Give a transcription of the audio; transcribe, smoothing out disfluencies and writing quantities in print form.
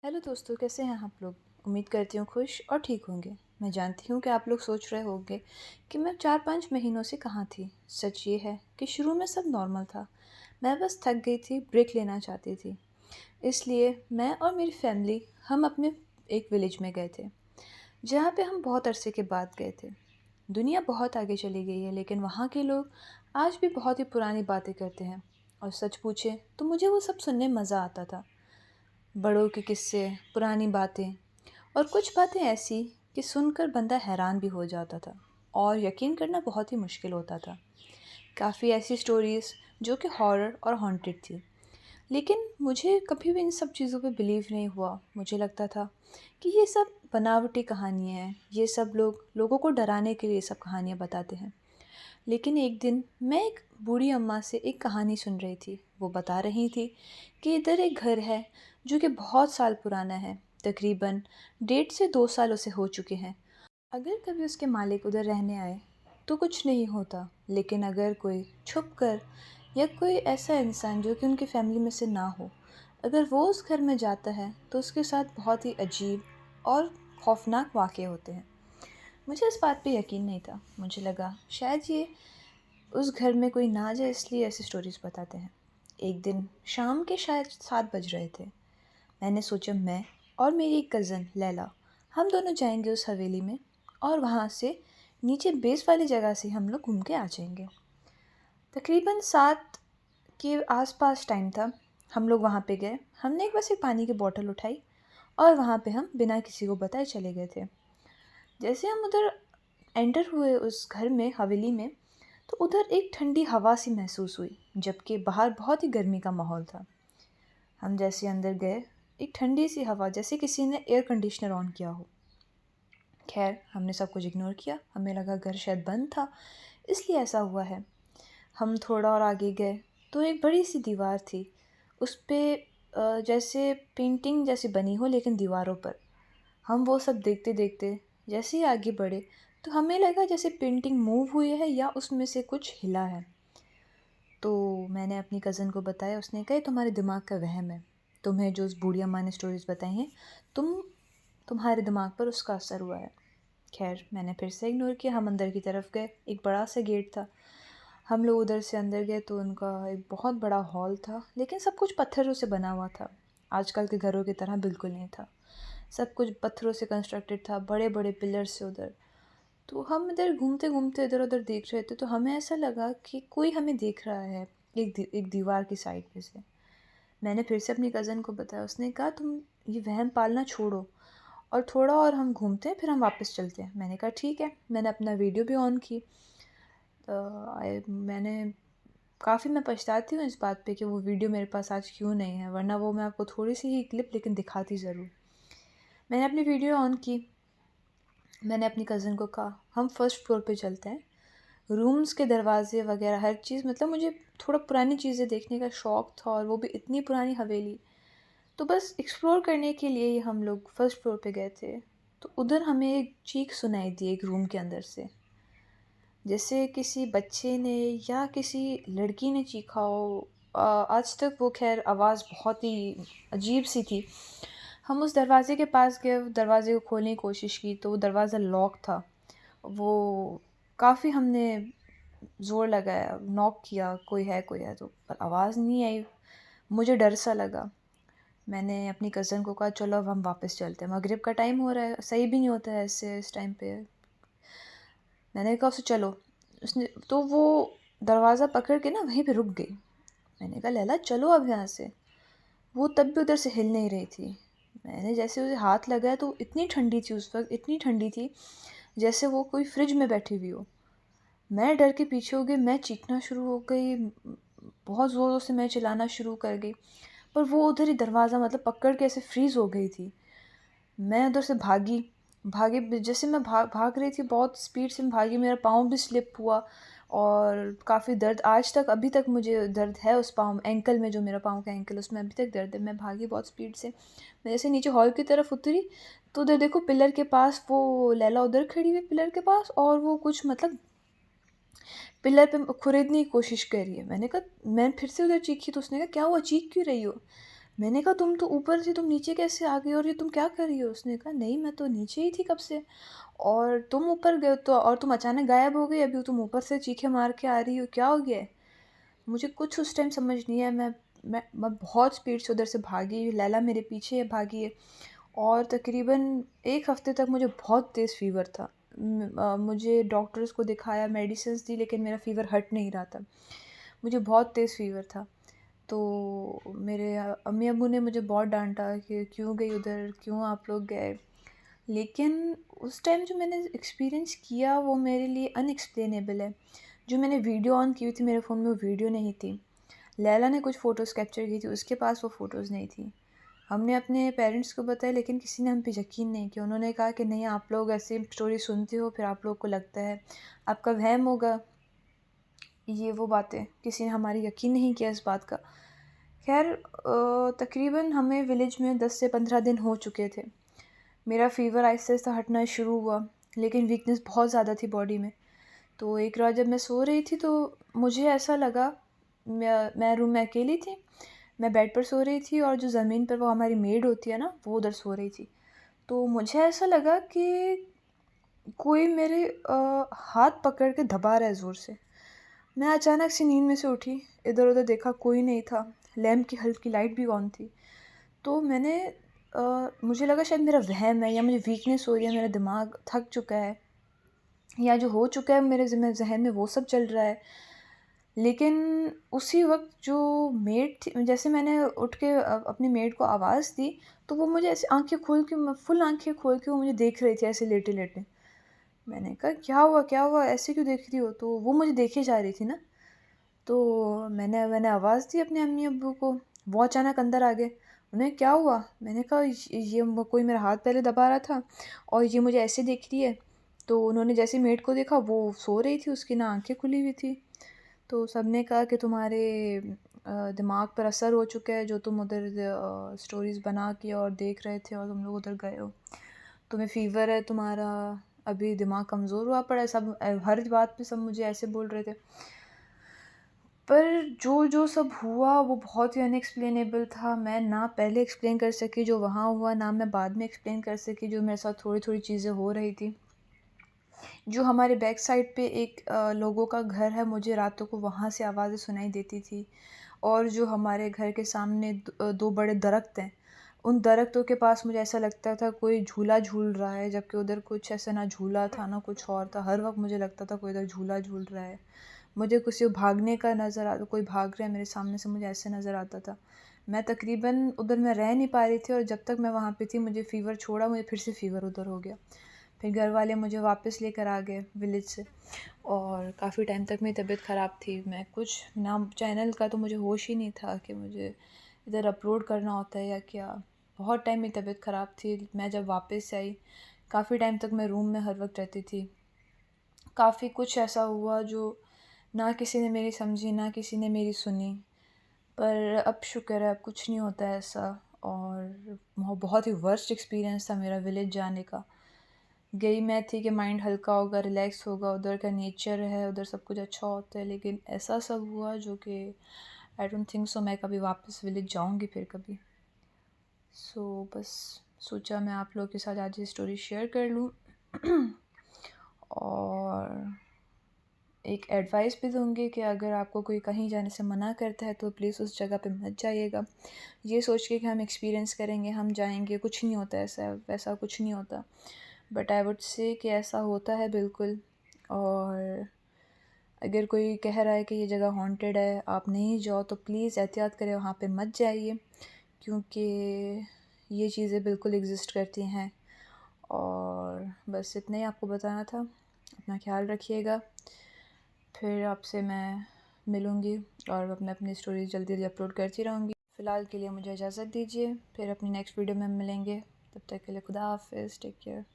Hello दोस्तों, कैसे हैं आप लोग। उम्मीद करती हूँ खुश और ठीक होंगे। मैं जानती हूँ कि आप लोग सोच रहे होंगे कि मैं 4-5 महीनों से कहाँ थी। सच ये है कि शुरू में सब नॉर्मल था। मैं बस थक गई थी, ब्रेक लेना चाहती थी। इसलिए मैं और मेरी फैमिली हम अपने एक विलेज में गए थे, जहाँ पे हम बहुत अरसे के बाद गए थे। दुनिया बहुत आगे चली गई है, लेकिन वहाँ के लोग आज भी बहुत ही पुरानी बातें करते हैं। और सच पूछे तो मुझे वो सब सुनने मज़ा आता था। बड़ों के किस्से, पुरानी बातें और कुछ बातें ऐसी कि सुनकर बंदा हैरान भी हो जाता था और यकीन करना बहुत ही मुश्किल होता था। काफ़ी ऐसी स्टोरीज़ जो कि हॉरर और हॉन्टेड थी, लेकिन मुझे कभी भी इन सब चीज़ों पे बिलीव नहीं हुआ। मुझे लगता था कि ये सब बनावटी कहानियाँ हैं, ये सब लोग लोगों को डराने के लिए सब कहानियाँ बताते हैं। लेकिन एक दिन मैं एक बूढ़ी अम्मा से एक कहानी सुन रही थी। वो बता रही थी कि इधर एक घर है जो कि बहुत साल पुराना है, तकरीबन 1.5 से 2 साल उसे हो चुके हैं। अगर कभी उसके मालिक उधर रहने आए तो कुछ नहीं होता, लेकिन अगर कोई छुप कर या कोई ऐसा इंसान जो कि उनकी फैमिली में से ना हो, अगर वो उस घर में जाता है तो उसके साथ बहुत ही अजीब और खौफनाक वाक़ये होते हैं। मुझे इस बात पे यकीन नहीं था। मुझे लगा शायद ये उस घर में कोई ना जाए, इसलिए ऐसी स्टोरीज़ बताते हैं। एक दिन शाम के शायद 7 बज रहे थे। मैंने सोचा मैं और मेरी एक कज़न लैला, हम दोनों जाएंगे उस हवेली में और वहाँ से नीचे बेस वाली जगह से हम लोग घूम के आ जाएंगे। तकरीबन 7 के आसपास टाइम था। हम लोग वहाँ पे गए। हमने एक बस एक पानी की बोतल उठाई और वहाँ पे हम बिना किसी को बताए चले गए थे। जैसे हम उधर एंटर हुए उस घर में, हवेली में, तो उधर एक ठंडी हवा सी महसूस हुई, जबकि बाहर बहुत ही गर्मी का माहौल था। हम जैसे अंदर गए, एक ठंडी सी हवा, जैसे किसी ने एयर कंडीशनर ऑन किया हो। खैर, हमने सब कुछ इग्नोर किया। हमें लगा घर शायद बंद था, इसलिए ऐसा हुआ है। हम थोड़ा और आगे गए तो एक बड़ी सी दीवार थी। उस पे जैसे पेंटिंग जैसी बनी हो, लेकिन दीवारों पर। हम वो सब देखते देखते जैसे ही आगे बढ़े तो हमें लगा जैसे पेंटिंग मूव हुई है या उसमें से कुछ हिला है। तो मैंने अपनी कज़न को बताया। उसने कहा, "ये तुम्हारे दिमाग का वहम है। तुम्हें जो उस बूढ़ी अम्मा ने स्टोरीज़ बताई हैं, तुम्हारे दिमाग पर उसका असर हुआ है।" खैर, मैंने फिर से इग्नोर किया। हम अंदर की तरफ गए। एक बड़ा सा गेट था। हम लोग उधर से अंदर गए तो उनका एक बहुत बड़ा हॉल था, लेकिन सब कुछ पत्थरों से बना हुआ था। आजकल के घरों की तरह बिल्कुल नहीं था। सब कुछ पत्थरों से कंस्ट्रक्टेड था, बड़े बड़े पिलर्स से उधर। तो हम इधर घूमते घूमते इधर उधर देख रहे थे, तो हमें ऐसा लगा कि कोई हमें देख रहा है एक दीवार की साइड पे से। मैंने फिर से अपनी कज़न को बताया। उसने कहा, तुम ये वहम पालना छोड़ो और थोड़ा और हम घूमते हैं, फिर हम वापस चलते हैं। मैंने कहा ठीक है। मैंने अपना वीडियो भी ऑन की। मैंने काफ़ी मैं पछताती हूँ इस बात पे कि वो वीडियो मेरे पास आज क्यों नहीं है, वरना वो मैं आपको थोड़ी सी ही क्लिप लेकिन दिखाती ज़रूर। मैंने अपनी वीडियो ऑन की। मैंने अपनी कज़न को कहा, हम फर्स्ट फ्लोर पे चलते हैं। रूम्स के दरवाजे वगैरह हर चीज़, मतलब मुझे थोड़ा पुरानी चीज़ें देखने का शौक़ था, और वो भी इतनी पुरानी हवेली। तो बस एक्सप्लोर करने के लिए ही हम लोग फर्स्ट फ्लोर पे गए थे। तो उधर हमें एक चीख सुनाई दी एक रूम के अंदर से, जैसे किसी बच्चे ने या किसी लड़की ने चीखा हो। आज तक वो, खैर, आवाज़ बहुत ही अजीब सी थी। हम उस दरवाज़े के पास गए, दरवाज़े को खोलने की कोशिश की तो वो दरवाज़ा लॉक था। वो काफ़ी हमने ज़ोर लगाया, नॉक किया, कोई है, तो पर आवाज़ नहीं आई। मुझे डर सा लगा। मैंने अपनी कज़न को कहा, चलो अब हम वापस चलते हैं, मगरिब का टाइम हो रहा है, सही भी नहीं होता है ऐसे इस टाइम पे। मैंने कहा उसे, चलो। उसने तो वो दरवाज़ा पकड़ के ना वहीं पे रुक गई। मैंने कहा, लैला चलो अब यहाँ से। वो तब भी उधर से हिल नहीं रही थी। मैंने जैसे उसे हाथ लगाया तो इतनी ठंडी थी उस वक़्त, इतनी ठंडी थी जैसे वो कोई फ्रिज में बैठी हुई हो। मैं डर के पीछे हो गई, मैं चीखना शुरू हो गई, बहुत ज़ोरों से मैं चिल्लाना शुरू कर गई। पर वो उधर ही दरवाज़ा मतलब पकड़ के ऐसे फ्रीज़ हो गई थी। मैं उधर से भागी। जैसे मैं भाग रही थी, बहुत स्पीड से मैं भागी, मेरा पाँव भी स्लिप हुआ और काफ़ी दर्द, आज तक अभी तक मुझे दर्द है उस पाँव, एंकल में, जो मेरा पाँव का एंकल, उसमें अभी तक दर्द है। मैं भागी बहुत स्पीड से। मैं जैसे नीचे हॉल की तरफ उतरी तो उधर देखो पिलर के पास वो लैला उधर खड़ी हुई पिलर के पास, और वो कुछ मतलब पिलर पे खुरेदने की कोशिश कर रही है। मैंने कहा, मैं फिर से उधर चीखी तो उसने कहा, क्या हुआ, चीख क्यों रही हो? मैंने कहा तुम तो ऊपर थी, तुम नीचे कैसे आ गई और ये तुम क्या कर रही हो? उसने कहा नहीं मैं तो नीचे ही थी कब से, और तुम ऊपर गए तो और तुम अचानक गायब हो गई, अभी तुम ऊपर से चीखें मार के आ रही हो, क्या हो गया है? मुझे कुछ उस टाइम समझ नहीं आया। मैं बहुत स्पीड से उधर से भागी, लैला मेरे पीछे भागी है और तकरीबन 1 हफ़्ते तक मुझे बहुत तेज़ फ़ीवर था। मुझे डॉक्टर्स को दिखाया, मेडिसिन्स दी, लेकिन मेरा फ़ीवर हट नहीं रहा था। मुझे बहुत तेज़ फ़ीवर था। तो मेरे अम्मी-अब्बू ने मुझे बहुत डाँटा कि क्यों गई उधर, क्यों आप लोग गए? लेकिन उस टाइम जो मैंने एक्सपीरियंस किया वो मेरे लिए अनएक्सप्लेनेबल है। जो मैंने वीडियो ऑन की हुई थी मेरे फ़ोन में, वो वीडियो नहीं थी। लैला ने कुछ फ़ोटोज़ कैप्चर की थी, उसके पास वो फ़ोटोज़ नहीं थी। हमने अपने पेरेंट्स को बताया, लेकिन किसी ने हम पे यकीन नहीं किया। उन्होंने कहा कि नहीं, आप लोग ऐसी स्टोरी सुनते हो, फिर आप लोग को लगता है, आपका वहम होगा, ये वो बातें। किसी ने हमारी यकीन नहीं किया इस बात का। ख़ैर तकरीबन हमें विलेज में 10 से 15 दिन हो चुके थे। मेरा फ़ीवर आहिस्ता-आहिस्ता हटना शुरू हुआ, लेकिन वीकनेस बहुत ज़्यादा थी बॉडी में। तो एक रात जब मैं सो रही थी तो मुझे ऐसा लगा, मैं रूम में अकेली थी, मैं बेड पर सो रही थी और जो ज़मीन पर वो हमारी मेड होती है ना, वो उधर सो रही थी। तो मुझे ऐसा लगा कि कोई मेरे हाथ पकड़ के दबा रहा है ज़ोर से। मैं अचानक से नींद में से उठी, इधर-उधर देखा, कोई नहीं था, लैंप की हल्की लाइट भी ऑन थी। तो मुझे लगा शायद मेरा वहम है या मुझे वीकनेस हो रही है, मेरा दिमाग थक चुका है या जो हो चुका है मेरे ज़हन में वो सब चल रहा है। लेकिन उसी वक़्त जो मेड थी, जैसे मैंने उठ के अपनी मेड को आवाज़ दी, तो वो मुझे ऐसे आँखें खोल के, फुल आँखें खोल के वो मुझे देख रही थी ऐसे लेटे-लेटे। मैंने कहा क्या हुआ, क्या हुआ? ऐसे क्यों देख रही हो? तो वो मुझे देखे जा रही थी ना। तो मैंने मैंने आवाज़ दी अपने अम्मी-अब्बू को, वो अचानक अंदर आ गए। उन्हें क्या हुआ? मैंने कहा कोई मेरा हाथ पहले दबा रहा था और ये मुझे ऐसे देख रही है। तो उन्होंने जैसे ही मेड को देखा, वो सो रही थी, उसकी ना आँखें खुली हुई थी। तो सबने कहा कि तुम्हारे दिमाग पर असर हो चुका है, जो तुम उधर स्टोरीज़ बना के और देख रहे थे और तुम लोग उधर गए हो। तुम्हें फ़ीवर है, तुम्हारा अभी दिमाग कमज़ोर हुआ पड़ा है। सब हर बात पे सब मुझे ऐसे बोल रहे थे। पर जो सब हुआ वो बहुत ही अनएक्सप्लेनेबल था। मैं ना पहले एक्सप्लेन कर सकी जो वहाँ हुआ, ना मैं बाद में एक्सप्लेन कर सकी जो मेरे साथ थोड़ी-थोड़ी चीज़ें हो रही थी। जो हमारे बैक साइड पे एक लोगों का घर है, मुझे रातों को वहाँ से आवाज़ें सुनाई देती थी। और जो हमारे घर के सामने 2 बड़े दरख्त हैं, उन दरख्तों के पास मुझे ऐसा लगता था कोई झूला झूल रहा है, जबकि उधर कुछ ऐसा ना झूला था, ना कुछ और था। हर वक़्त मुझे लगता था कोई इधर झूला झूल रहा है। मुझे किसी को भागने का नज़र आता, कोई भाग रहा है मेरे सामने से, मुझे ऐसे नज़र आता था। मैं तकरीबन उधर मैं रह नहीं पा रही थी और जब तक मैं वहाँ पे थी, मुझे फ़ीवर छोड़ा, मुझे फिर से फ़ीवर उधर हो गया। फिर घर वाले मुझे वापस लेकर आ गए विलेज से और काफ़ी टाइम तक मेरी तबीयत ख़राब थी। मैं कुछ नाम चैनल का तो मुझे होश ही नहीं था कि मुझे इधर अपलोड करना होता है या क्या। बहुत टाइम मेरी तबीयत ख़राब थी। मैं जब वापस आई, काफ़ी टाइम तक मैं रूम में हर वक्त रहती थी। काफ़ी कुछ ऐसा हुआ जो ना किसी ने मेरी समझी, ना किसी ने मेरी सुनी। पर अब शुक्र है, अब कुछ नहीं होता है ऐसा। और बहुत ही वर्स्ट एक्सपीरियंस था मेरा विलेज जाने का। गई मैं थी कि माइंड हल्का होगा, रिलैक्स होगा, उधर का नेचर है, उधर सब कुछ अच्छा होता है, लेकिन ऐसा सब हुआ जो कि आई डोंट थिंक सो मैं कभी वापस विलेज जाऊंगी फिर कभी। सो बस सोचा मैं आप लोगों के साथ आज ये स्टोरी शेयर कर लूँ। और एक एडवाइस भी दूँगी कि अगर आपको कोई कहीं जाने से मना करता है तो प्लीज़ उस जगह पे मत जाइएगा। ये सोच के कि हम एक्सपीरियंस करेंगे, हम जाएँगे, कुछ नहीं होता ऐसा, वैसा कुछ नहीं होता। बट आई वुड से कि ऐसा होता है बिल्कुल। और अगर कोई कह रहा है कि ये जगह हॉन्टेड है, आप नहीं जाओ, तो प्लीज़ एहतियात करें, वहाँ पे मत जाइए, क्योंकि ये चीज़ें बिल्कुल एग्ज़िस्ट करती हैं। और बस इतना ही आपको बताना था। अपना ख़्याल रखिएगा। फिर आपसे मैं मिलूँगी और मैं अपनी स्टोरीज़ जल्दी-जल्दी अपलोड करती रहूँगी। फ़िलहाल के लिए मुझे इजाज़त दीजिए, फिर अपनी नेक्स्ट वीडियो में मिलेंगे। तब तक के लिए खुदा हाफ़िज़, टेक केयर।